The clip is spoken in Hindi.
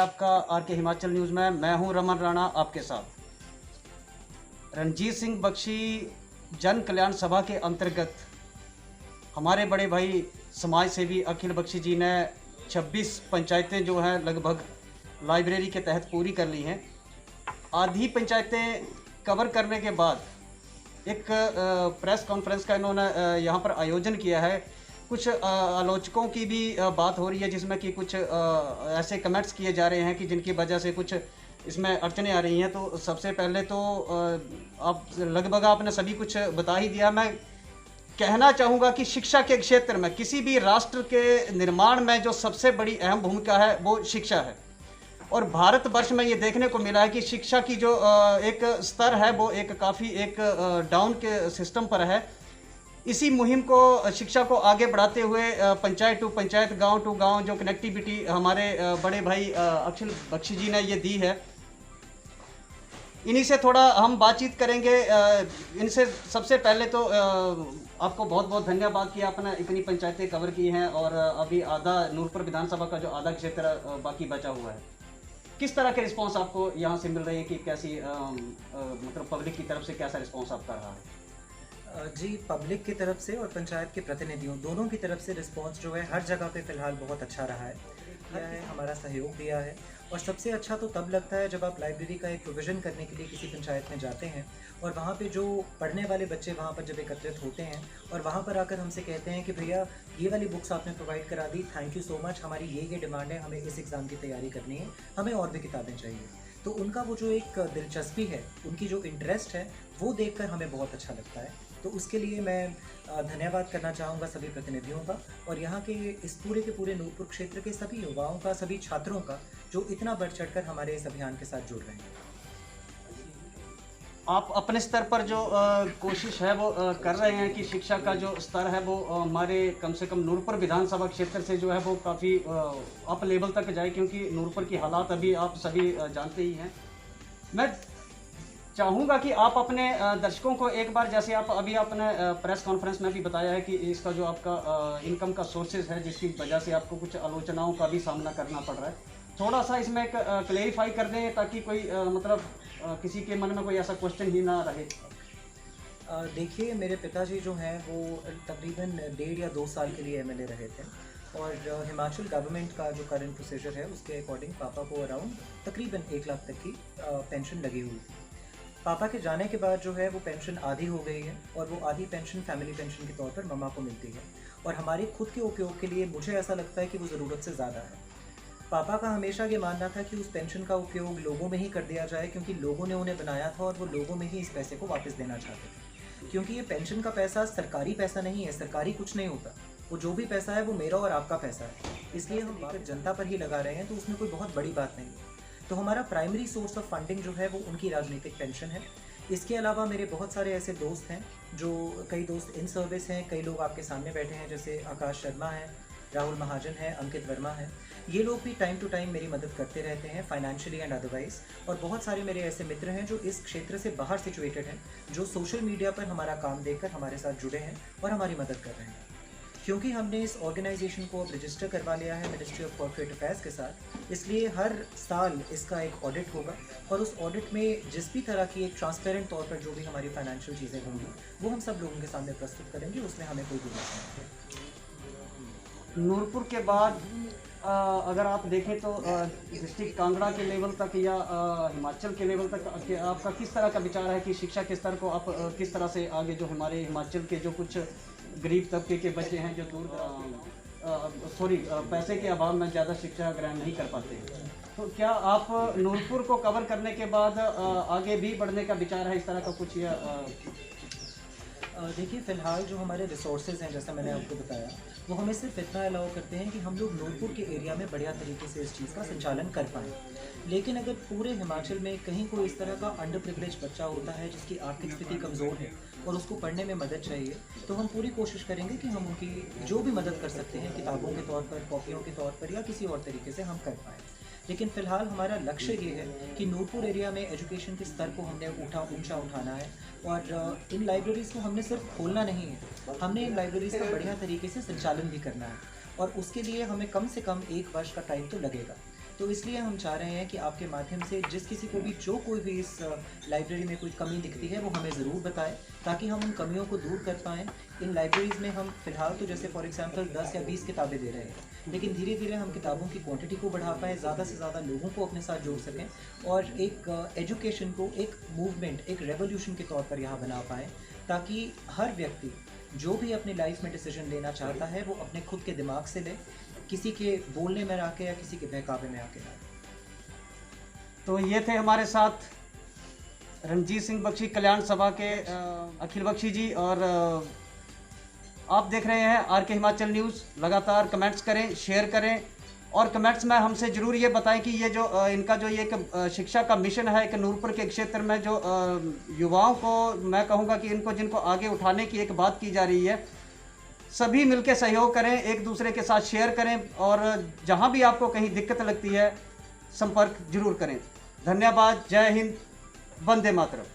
आपका आरके हिमाचल न्यूज़ में। मैं हूं रमन राणा आपके साथ। रणजीत सिंह बख्शी जन कल्याण सभा के अंतर्गत हमारे बड़े भाई समाज सेवी अखिल बख्शी जी ने 26 पंचायतें जो हैं लगभग लाइब्रेरी के तहत पूरी कर ली हैं। आधी पंचायतें कवर करने के बाद एक प्रेस कॉन्फ्रेंस का इन्होंने यहाँ पर आयोजन किया है। कुछ आलोचकों की भी बात हो रही है, जिसमें कि कुछ ऐसे कमेंट्स किए जा रहे हैं कि जिनकी वजह से कुछ इसमें अड़चने आ रही हैं। तो सबसे पहले तो आप लगभग आपने सभी कुछ बता ही दिया। मैं कहना चाहूँगा कि शिक्षा के क्षेत्र में किसी भी राष्ट्र के निर्माण में जो सबसे बड़ी अहम भूमिका है वो शिक्षा है। और भारतवर्ष में ये देखने को मिला है कि शिक्षा की जो एक स्तर है वो एक काफ़ी एक डाउन के सिस्टम पर है। इसी मुहिम को, शिक्षा को आगे बढ़ाते हुए पंचायत टू पंचायत, गांव टू गांव जो कनेक्टिविटी हमारे बड़े भाई अखिल बख्शी जी ने ये दी है, इन्हीं से थोड़ा हम बातचीत करेंगे। इनसे सबसे पहले तो आपको बहुत बहुत धन्यवाद कि आपने इतनी पंचायतें कवर की हैं और अभी आधा नूरपुर विधानसभा का जो आधा क्षेत्र बाकी बचा हुआ है। किस तरह के रिस्पांस आपको यहाँ से मिल रहे हैं कि कैसी मतलब पब्लिक की तरफ से कैसा रिस्पांस आपका रहा है? जी, पब्लिक की तरफ से और पंचायत के प्रतिनिधियों दोनों की तरफ से रिस्पांस जो है हर जगह पे फ़िलहाल बहुत अच्छा रहा है, हमारा सहयोग दिया है। और सबसे अच्छा तो तब लगता है जब आप लाइब्रेरी का एक प्रोविज़न करने के लिए किसी पंचायत में जाते हैं और वहाँ पे जो पढ़ने वाले बच्चे वहाँ पर जब एकत्रित होते हैं और वहाँ पर आकर हमसे कहते हैं कि भैया ये वाली बुक्स आपने प्रोवाइड करा दी, थैंक यू सो मच, हमारी ये डिमांड है, हमें इस एग्ज़ाम की तैयारी करनी है, हमें और भी किताबें चाहिए। तो उनका वो जो एक दिलचस्पी है, उनकी जो इंटरेस्ट है, वो देखकर हमें बहुत अच्छा लगता है। तो उसके लिए मैं धन्यवाद करना चाहूँगा सभी प्रतिनिधियों का और यहाँ के इस पूरे के पूरे नूरपुर क्षेत्र के सभी युवाओं का, सभी छात्रों का जो इतना बढ़ चढ़कर हमारे इस अभियान के साथ जुड़ रहे हैं। आप अपने स्तर पर जो कोशिश है वो कर रहे हैं कि शिक्षा का जो स्तर है वो हमारे कम से कम नूरपुर विधानसभा क्षेत्र से जो है वो काफ़ी अप लेवल तक जाए, क्योंकि नूरपुर की हालात अभी आप सभी जानते ही हैं। मैं चाहूँगा कि आप अपने दर्शकों को एक बार, जैसे आप अभी आपने प्रेस कॉन्फ्रेंस में भी बताया है कि इसका जो आपका इनकम का सोर्सेज है जिसकी वजह से आपको कुछ आलोचनाओं का भी सामना करना पड़ रहा है, थोड़ा सा इसमें क्लेरिफाई कर दें ताकि कोई मतलब किसी के मन में कोई ऐसा क्वेश्चन ही ना रहे। देखिए, मेरे पिताजी जो हैं वो तकरीबन 1.5 या 2 साल के लिए एमएलए रहे थे और हिमाचल गवर्नमेंट का जो करंट प्रोसीजर है उसके अकॉर्डिंग पापा को अराउंड तकरीबन 1 लाख तक की पेंशन लगी हुई थी। पापा के जाने के बाद जो है वो पेंशन आधी हो गई है और वो आधी पेंशन फैमिली पेंशन के तौर पर मम्मा को मिलती है और हमारे खुद के उपयोग के लिए मुझे ऐसा लगता है कि वो ज़रूरत से ज़्यादा है। पापा का हमेशा ये मानना था कि उस पेंशन का उपयोग लोगों में ही कर दिया जाए, क्योंकि लोगों ने उन्हें बनाया था और वो लोगों में ही इस पैसे को वापस देना चाहते थे। क्योंकि ये पेंशन का पैसा सरकारी पैसा नहीं है, सरकारी कुछ नहीं होता, वो जो भी पैसा है वो मेरा और आपका पैसा है, इसलिए हम जनता पर ही लगा रहे हैं, तो उसमें कोई बहुत बड़ी बात नहीं है। तो हमारा प्राइमरी सोर्स ऑफ फंडिंग जो है वो उनकी राजनीतिक पेंशन है। इसके अलावा मेरे बहुत सारे ऐसे दोस्त हैं जो, कई दोस्त इन सर्विस हैं, कई लोग आपके सामने बैठे हैं जैसे आकाश शर्मा है, राहुल महाजन है, अंकित वर्मा है, ये लोग भी टाइम टू टाइम मेरी मदद करते रहते हैं फाइनेंशियली एंड अदरवाइज। और बहुत सारे मेरे ऐसे मित्र हैं जो इस क्षेत्र से बाहर सिचुएटेड हैं, जो सोशल मीडिया पर हमारा काम देखकर हमारे साथ जुड़े हैं और हमारी मदद कर रहे हैं। क्योंकि हमने इस ऑर्गेनाइजेशन को अब रजिस्टर करवा लिया है मिनिस्ट्री ऑफ कॉर्पोरेट अफेयर्स के साथ, इसलिए हर साल इसका एक ऑडिट होगा और उस ऑडिट में जिस भी तरह की एक ट्रांसपेरेंट तौर पर जो भी हमारी फाइनेंशियल चीज़ें होंगी वो हम सब लोगों के सामने प्रस्तुत करेंगे, उसमें हमें कोई दिक्कत नहीं है। नूरपुर के बाद अगर आप देखें तो डिस्ट्रिक्ट कांगड़ा के लेवल तक या हिमाचल के लेवल तक आपका किस तरह का विचार है कि शिक्षा के स्तर को आप किस तरह से आगे, जो हमारे हिमाचल के जो कुछ गरीब तबके के बच्चे हैं जो पैसे के अभाव में ज़्यादा शिक्षा ग्रहण नहीं कर पाते हैं, तो क्या आप नूरपुर को कवर करने के बाद आगे भी बढ़ने का विचार है इस तरह का कुछ? या देखिए, फ़िलहाल जो हमारे रिसोर्सेज हैं, जैसा मैंने आपको बताया, वो हमें सिर्फ इतना अलाउ करते हैं कि हम लोग नूरपुर के एरिया में बढ़िया तरीके से इस चीज़ का संचालन कर पाएँ। लेकिन अगर पूरे हिमाचल में कहीं कोई इस तरह का अंडर प्रिविलेज बच्चा होता है जिसकी आर्थिक स्थिति कमज़ोर है और उसको पढ़ने में मदद चाहिए, तो हम पूरी कोशिश करेंगे कि हम उनकी जो भी मदद कर सकते हैं किताबों के तौर पर, कॉपियों के तौर पर या किसी और तरीके से हम कर पाएँ। लेकिन फ़िलहाल हमारा लक्ष्य ये है कि नूरपुर एरिया में एजुकेशन के स्तर को हमने ऊंचा उठाना है और इन लाइब्रेरीज़ को हमने सिर्फ खोलना नहीं है, हमने इन लाइब्रेरीज़ का बढ़िया तरीके से संचालन भी करना है और उसके लिए हमें कम से कम 1 वर्ष का टाइम तो लगेगा। तो तो इसलिए हम चाह रहे हैं कि आपके माध्यम से जिस किसी को भी जो कोई भी इस लाइब्रेरी में कोई कमी दिखती है वो हमें ज़रूर बताएं, ताकि हम उन कमियों को दूर कर पाएँ। इन लाइब्रेरीज़ में हम फ़िलहाल तो जैसे फॉर एग्जांपल 10 या 20 किताबें दे रहे हैं, लेकिन धीरे धीरे हम किताबों की क्वांटिटी को बढ़ा पाएँ, ज़्यादा से ज़्यादा लोगों को अपने साथ जोड़ सकें और एक एजुकेशन को एक मूवमेंट, एक रेवोल्यूशन के तौर पर यहाँ बना पाएँ, ताकि हर व्यक्ति जो भी अपनी लाइफ में डिसीजन लेना चाहता है वो अपने खुद के दिमाग से ले, किसी के बोलने में आके या किसी के बहकावे में आके ना। तो ये थे हमारे साथ रणजीत सिंह बख्शी कल्याण सभा के अखिल बख्शी जी, और आप देख रहे हैं आरके हिमाचल न्यूज़। लगातार कमेंट्स करें, शेयर करें और कमेंट्स में हमसे ज़रूर ये बताएं कि ये जो इनका जो ये एक शिक्षा का मिशन है कि नूरपुर के क्षेत्र में जो युवाओं को, मैं कहूँगा कि इनको जिनको आगे उठाने की एक बात की जा रही है, सभी मिलकर सहयोग करें, एक दूसरे के साथ शेयर करें और जहाँ भी आपको कहीं दिक्कत लगती है संपर्क जरूर करें। धन्यवाद। जय हिंद, वंदे मातरम।